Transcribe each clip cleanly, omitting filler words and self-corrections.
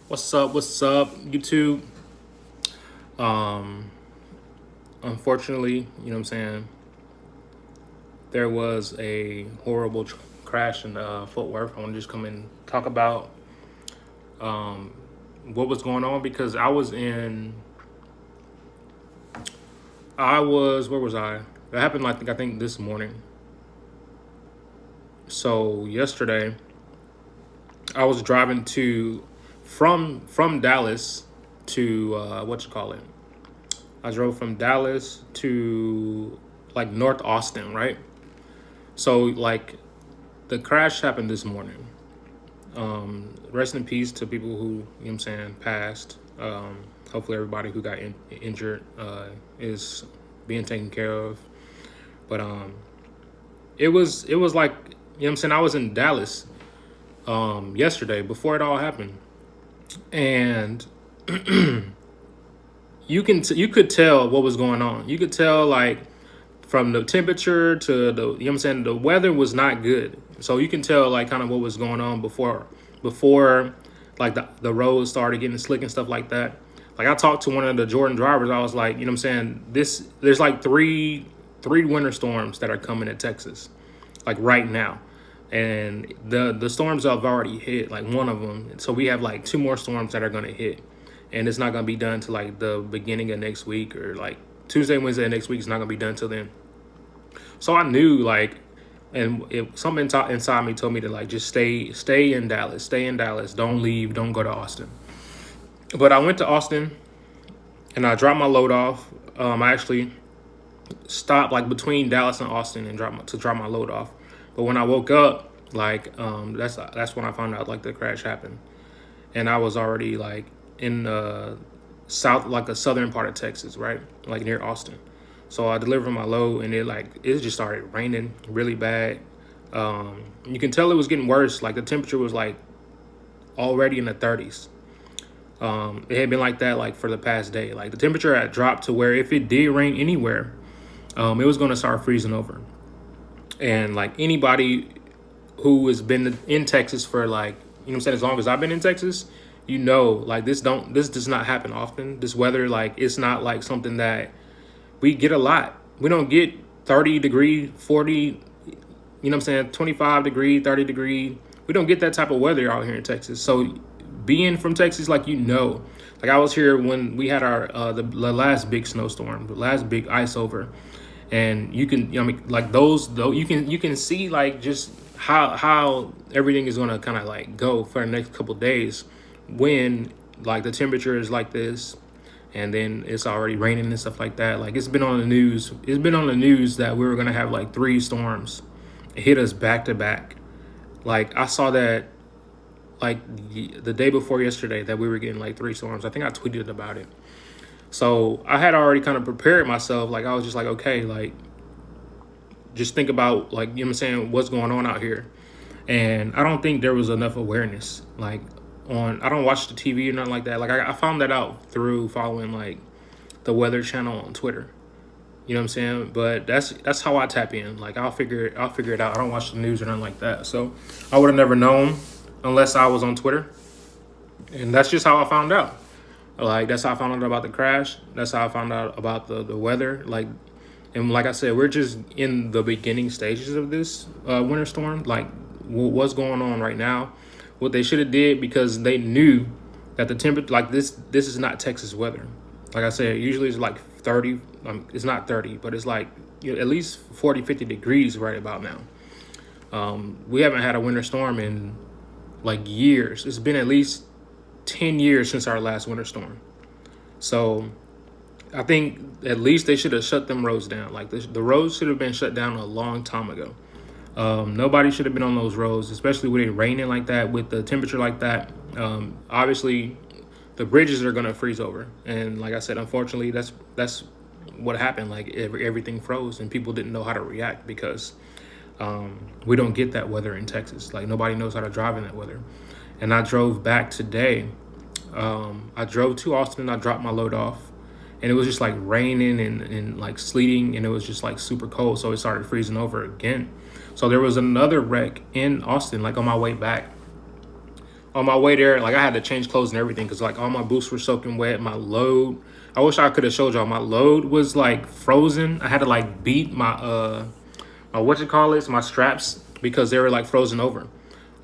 What's up, YouTube? Um, Unfortunately, you know what I'm saying, there was a horrible crash in Fort Worth. I want to just come and talk about what was going on because where was I? That happened, I think this morning. So yesterday, I was driving from Dallas to what you call it. I drove from Dallas to like North Austin, right? So like the crash happened this morning. Rest in peace to people who, you know what I'm saying, passed. Hopefully everybody who got injured is being taken care of. But it was like, you know what I'm saying, I was in Dallas yesterday before it all happened. And you could tell what was going on. You could tell like from the temperature to the, you know what I'm saying, the weather was not good. So you can tell like kind of what was going on before like the roads started getting slick and stuff like that. Like I talked to one of the Jordan drivers. I was like, you know what I'm saying, there's like three winter storms that are coming to Texas like right now. And the storms have already hit like one of them. So we have like two more storms that are going to hit. And it's not going to be done till like the beginning of next week, or like Tuesday, Wednesday next week. It's not going to be done till then. So I knew like, and something inside me told me to like just stay in Dallas, don't leave, don't go to Austin. But I went to Austin and I dropped my load off. I actually stopped like between Dallas and Austin and drop my load off. But when I woke up, like that's when I found out like the crash happened, and I was already like in south, like a southern part of Texas, right, like near Austin. So I delivered my load, and it just started raining really bad. You can tell it was getting worse. Like the temperature was like already in the 30s. It had been like that like for the past day. Like the temperature had dropped to where if it did rain anywhere, it was going to start freezing over. And like anybody who has been in Texas for like, you know what I'm saying, as long as I've been in Texas, you know, like this does not happen often. This weather, like it's not like something that we get a lot. We don't get 30 degree, 40, you know what I'm saying, 25 degree, 30 degree. We don't get that type of weather out here in Texas. So being from Texas, like, you know, like I was here when we had our the last big snowstorm, the last big ice over. And you can, you know, I mean, like those though, you can see like just how everything is gonna kind of like go for the next couple days when like the temperature is like this, and then it's already raining and stuff like that. Like it's been on the news. It's been on the news that we were gonna have like three storms hit us back to back. Like I saw that like the day before yesterday that we were getting like three storms. I think I tweeted about it. So I had already kind of prepared myself. Like I was just like, okay, like just think about like, you know what I'm saying, what's going on out here. And I don't think there was enough awareness. Like I don't watch the TV or nothing like that. Like I found that out through following like the Weather Channel on Twitter. You know what I'm saying? But that's how I tap in. Like I'll figure it out. I don't watch the news or nothing like that. So I would have never known unless I was on Twitter. And that's just how I found out. Like that's how I found out about the crash. That's how I found out about the weather. Like, and like I said, we're just in the beginning stages of this winter storm. Like what's going on right now, what they should have did, because they knew that the temperature, like this is not Texas weather. Like I said, usually it's like 30. It's not 30, but it's like, you know, at least 40, 50 degrees right about now. We haven't had a winter storm in like years. It's been at least 10 years since our last winter storm. So I think at least they should have shut them roads down. Like the roads should have been shut down a long time ago. Nobody should have been on those roads, especially with it raining like that, with the temperature like that. Obviously, the bridges are gonna freeze over, and like I said, unfortunately, that's what happened. Like everything froze, and people didn't know how to react because we don't get that weather in Texas. Like nobody knows how to drive in that weather. And I drove back today. I drove to Austin. I dropped my load off, and it was just like raining and like sleeting, and it was just like super cold. So it started freezing over again. So there was another wreck in Austin, like on my way back. on my way there, like I had to change clothes and everything because like all my boots were soaking wet. My load, I wish I could have showed y'all. My load was like frozen. I had to like beat my what you call it, my straps because they were like frozen over.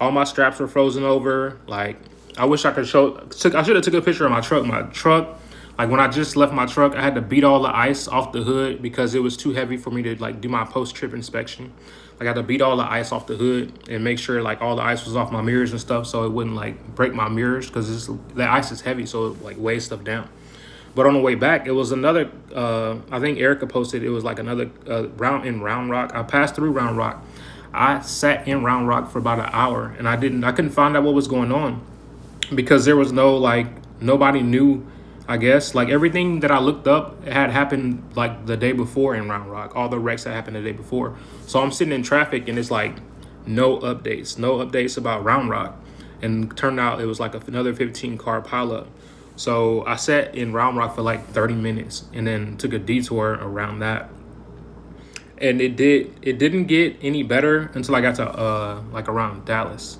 All my straps were frozen over. Like I wish I could show. I should have took a picture of my truck. My truck, like when I just left my truck, I had to beat all the ice off the hood because it was too heavy for me to like do my post trip inspection. Like I had to beat all the ice off the hood and make sure like all the ice was off my mirrors and stuff, so it wouldn't like break my mirrors because the ice is heavy, so it like weighs stuff down. But on the way back, it was another. I think Erica posted it was like another round in Round Rock. I passed through Round Rock. I sat in Round Rock for about an hour, and I couldn't find out what was going on because there was no like nobody knew. I guess like everything that I looked up had happened like the day before in Round Rock. All the wrecks that happened the day before. So I'm sitting in traffic, and it's like no updates about Round Rock, and turned out it was like another 15 car pileup. So I sat in Round Rock for like 30 minutes and then took a detour around that. And it didn't get any better until I got to like around Dallas.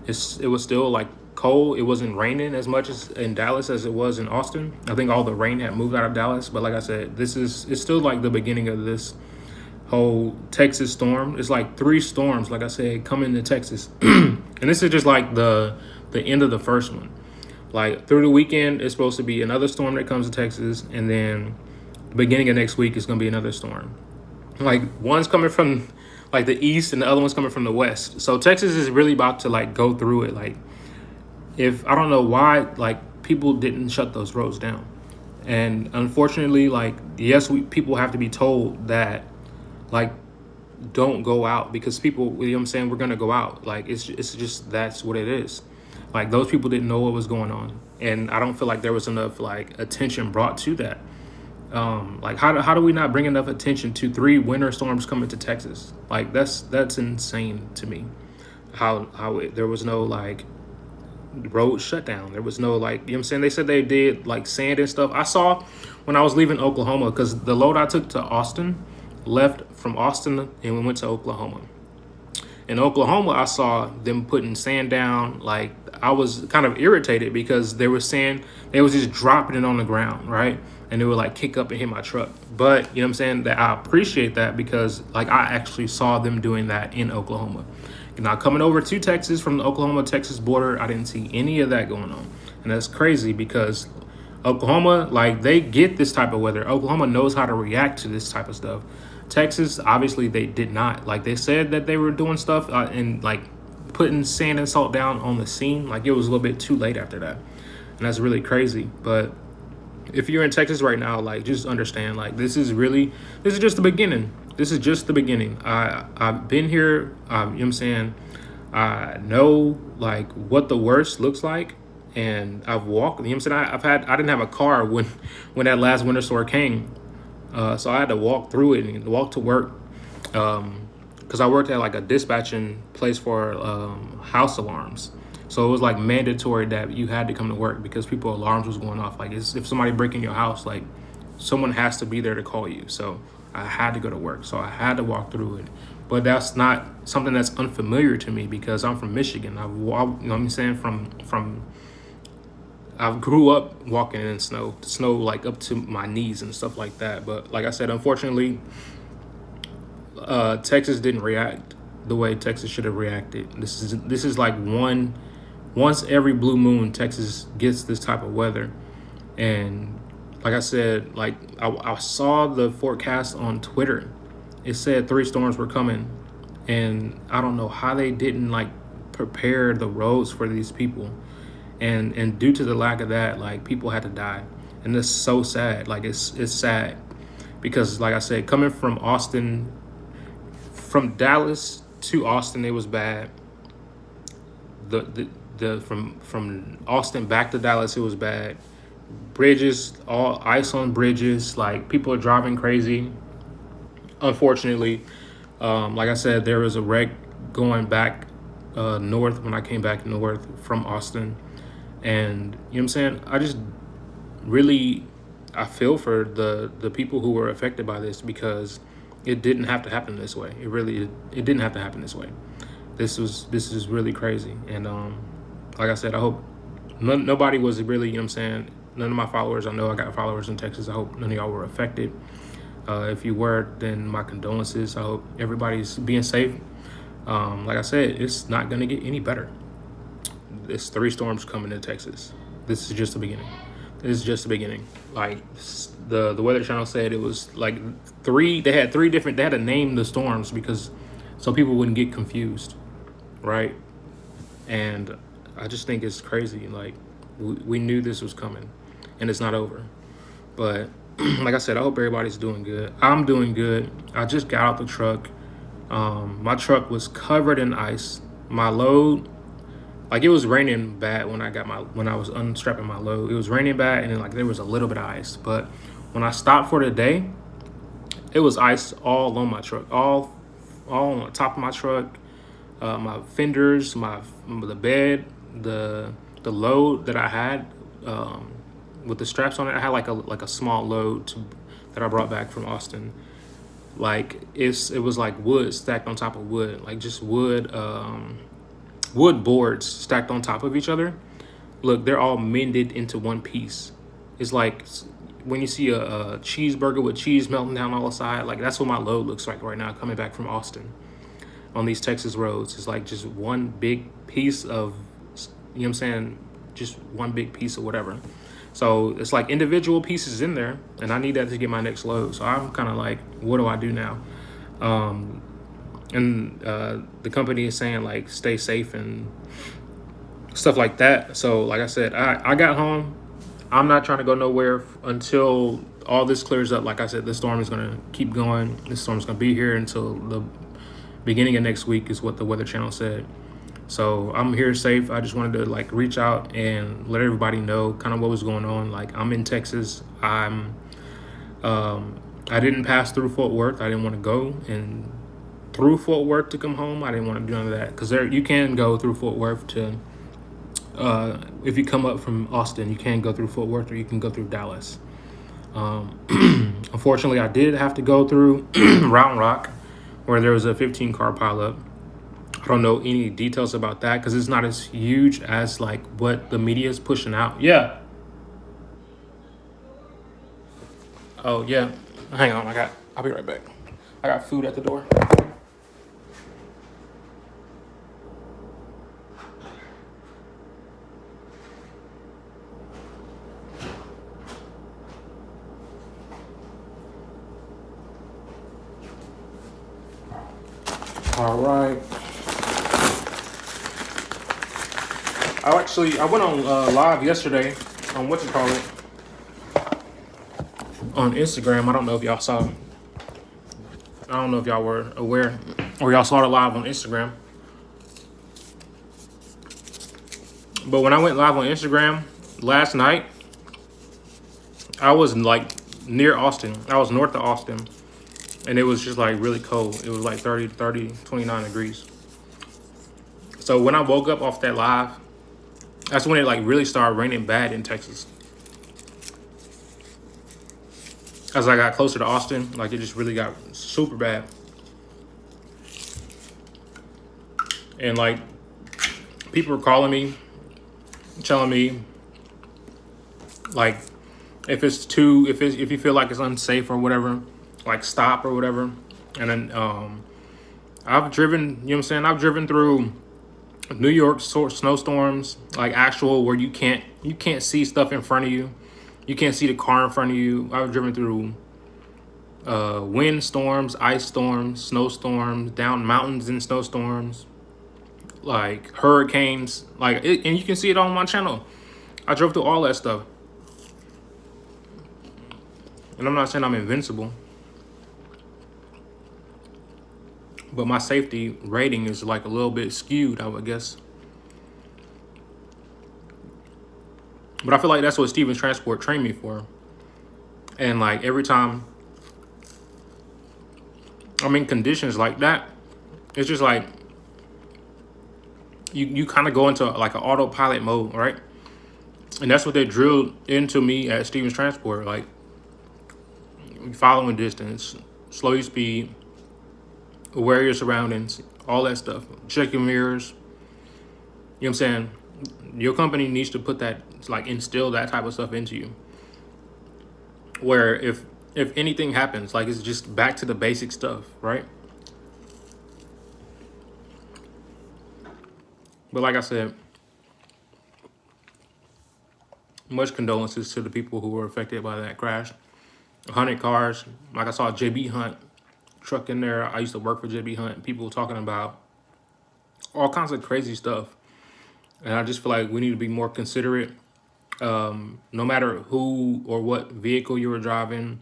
It was still like cold. It wasn't raining as much as in Dallas as it was in Austin. I think all the rain had moved out of Dallas, but like I said, it's still like the beginning of this whole Texas storm. It's like 3 storms, like I said, coming to Texas. And this is just like the end of the first one. Like through the weekend, it's supposed to be another storm that comes to Texas, and then the beginning of next week is gonna be another storm. Like one's coming from like the east, and the other one's coming from the west. So Texas is really about to like go through it. Like if I don't know why like people didn't shut those roads down, and unfortunately, like yes, people have to be told that like don't go out because people, you know what I'm saying, we're gonna go out. Like it's just that's what it is. Like those people didn't know what was going on, and I don't feel like there was enough like attention brought to that. Like how do we not bring enough attention to 3 winter storms coming to Texas? Like that's insane to me. There was no like road shutdown. There was no like, you know what I'm saying. They said they did like sand and stuff. I saw when I was leaving Oklahoma because the load I took to Austin left from Austin and we went to Oklahoma. In Oklahoma, I saw them putting sand down. Like I was kind of irritated because they were saying they was just dropping it on the ground, right? And it would like kick up and hit my truck. But you know what I'm saying, that I appreciate that because like I actually saw them doing that in Oklahoma. And now coming over to Texas from the Oklahoma-Texas border, I didn't see any of that going on. And that's crazy because Oklahoma, like they get this type of weather. Oklahoma knows how to react to this type of stuff. Texas, obviously, they did not. Like they said that they were doing stuff and like putting sand and salt down on the scene. Like it was a little bit too late after that, and that's really crazy. But if you're in Texas right now, like just understand, like this is just the beginning. This is just the beginning. I've been here. You know what I'm saying. I know like what the worst looks like, and I've walked. You know what I'm saying. I didn't have a car when that last winter storm came. So I had to walk through it and walk to work because I worked at like a dispatching place for house alarms. So it was like mandatory that you had to come to work because people alarms was going off. Like if somebody breaking your house, like someone has to be there to call you. So I had to go to work. So I had to walk through it. But that's not something that's unfamiliar to me because I'm from Michigan. You know what I'm saying, from I grew up walking in snow like up to my knees and stuff like that. But like I said, unfortunately, Texas didn't react the way Texas should have reacted. This is like once every blue moon, Texas gets this type of weather. And like I said, like I saw the forecast on Twitter. It said 3 storms were coming, and I don't know how they didn't like prepare the roads for these people. And due to the lack of that, like people had to die, and it's so sad. Like it's sad because, like I said, coming from Austin, from Dallas to Austin, it was bad. The from Austin back to Dallas, it was bad. Bridges, all ice on bridges. Like people are driving crazy. Unfortunately, like I said, there was a wreck going back north when I came back north from Austin. And you know what I'm saying? I just really I feel for the people who were affected by this because it didn't have to happen this way. It didn't have to happen this way. This is really crazy. And Like I said, I hope nobody was really, you know what I'm saying, none of my followers, I know I got followers in Texas, I hope none of y'all were affected. If you were, then my condolences. I hope everybody's being safe. Like I said, it's not going to get any better. It's 3 storms coming to Texas. This is just the beginning. This is just the beginning. Like the Weather Channel said, it was like 3. They had 3 different. They had to name the storms because so people wouldn't get confused, right? And I just think it's crazy. Like we knew this was coming, and it's not over. But like I said, I hope everybody's doing good. I'm doing good. I just got out the truck. My truck was covered in ice. My load, like it was raining bad when I was unstrapping my load. It was raining bad, and then like there was a little bit of ice. But when I stopped for the day, it was ice all on my truck, all on the top of my truck, my fenders, the bed, the load that I had with the straps on it. I had like a small load that I brought back from Austin. Like it was like wood stacked on top of wood, like just wood boards stacked on top of each other. Look, they're all mended into one piece. It's like when you see a cheeseburger with cheese melting down all the side. Like that's what my load looks like right now coming back from Austin on these Texas roads. It's like just one big piece of, you know what I'm saying, just one big piece of whatever. So it's like individual pieces in there, and I need that to get my next load. So I'm kind of like, what do I do now? And the company is saying like stay safe and stuff like that. So like I said, I got home. I'm not trying to go nowhere until all this clears up. Like I said, this storm is going to keep going. This storm is going to be here until the beginning of next week is what the Weather Channel said. So I'm here safe. I just wanted to like reach out and let everybody know kind of what was going on. Like I'm in Texas. I didn't pass through Fort Worth. I didn't want to go and through Fort Worth to come home. I didn't want to do none of that because you can go through Fort Worth to if you come up from Austin, you can go through Fort Worth or you can go through Dallas. Unfortunately, I did have to go through Round Rock where there was a 15-car pileup. I don't know any details about that because it's not as huge as like what the media is pushing out. Yeah. Oh yeah. Hang on. I'll be right back. I got food at the door. All right. I went on live yesterday on on Instagram. I don't know if y'all saw. I don't know if y'all were aware or y'all saw it live on Instagram. But when I went live on Instagram last night, I was like near Austin. I was north of Austin. And it was just like really cold. It was like 29 degrees. So when I woke up off that live, that's when it like really started raining bad in Texas. As I got closer to Austin, like it just really got super bad. And like people were calling me, telling me like if you feel like it's unsafe or whatever, like stop or whatever. And then I've driven, you know what I'm saying? I've driven through New York snowstorms, like actual where you can't see stuff in front of you. You can't see the car in front of you. I've driven through wind storms, ice storms, snowstorms, down mountains in snowstorms, like hurricanes, and you can see it on my channel. I drove through all that stuff. And I'm not saying I'm invincible, but my safety rating is like a little bit skewed, I would guess. But I feel like that's what Stevens Transport trained me for. And like every time I'm in conditions like that, it's just like you kind of go into like an autopilot mode, right? And that's what they drilled into me at Stevens Transport. Like following distance, slow your speed, aware of your surroundings, all that stuff. Check your mirrors. You know what I'm saying? Your company needs to put that, like, instill that type of stuff into you, where if anything happens, like, it's just back to the basic stuff, right? But like I said, much condolences to the people who were affected by that crash. 100 cars. Like, I saw JB Hunt truck in there. I used to work for JB Hunt. People talking about all kinds of crazy stuff. And I just feel like we need to be more considerate. No matter who or what vehicle you were driving,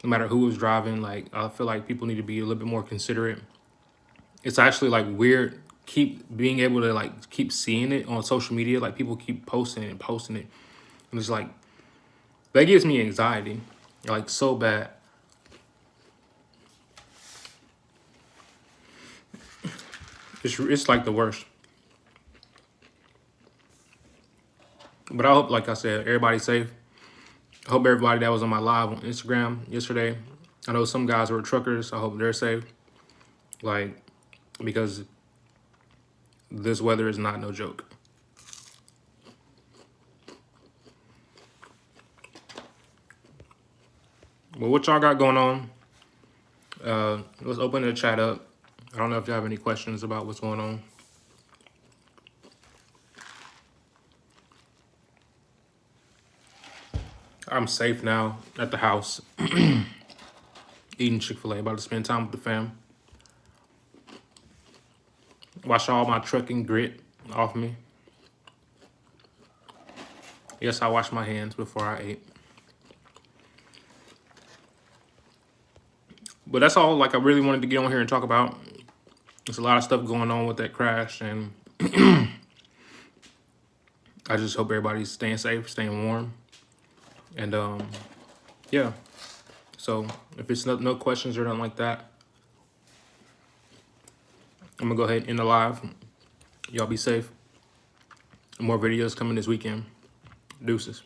no matter who was driving, like, I feel like people need to be a little bit more considerate. It's actually like weird keep being able to like keep seeing it on social media. Like, people keep posting it and posting it. And it's like, that gives me anxiety, like, so bad. It's like the worst. But I hope, like I said, everybody's safe. I hope everybody that was on my live on Instagram yesterday, I know some guys were truckers. I hope they're safe. Like, because this weather is not no joke. Well, what y'all got going on? Let's open the chat up. I don't know if you have any questions about what's going on. I'm safe now at the house, eating Chick-fil-A, about to spend time with the fam. Wash all my trucking grit off me. Yes, I washed my hands before I ate. But that's all, like, I really wanted to get on here and talk about. There's a lot of stuff going on with that crash, and I just hope everybody's staying safe, staying warm. And yeah. So if it's no questions or nothing like that, I'm gonna go ahead and end the live. Y'all be safe. More videos coming this weekend. Deuces.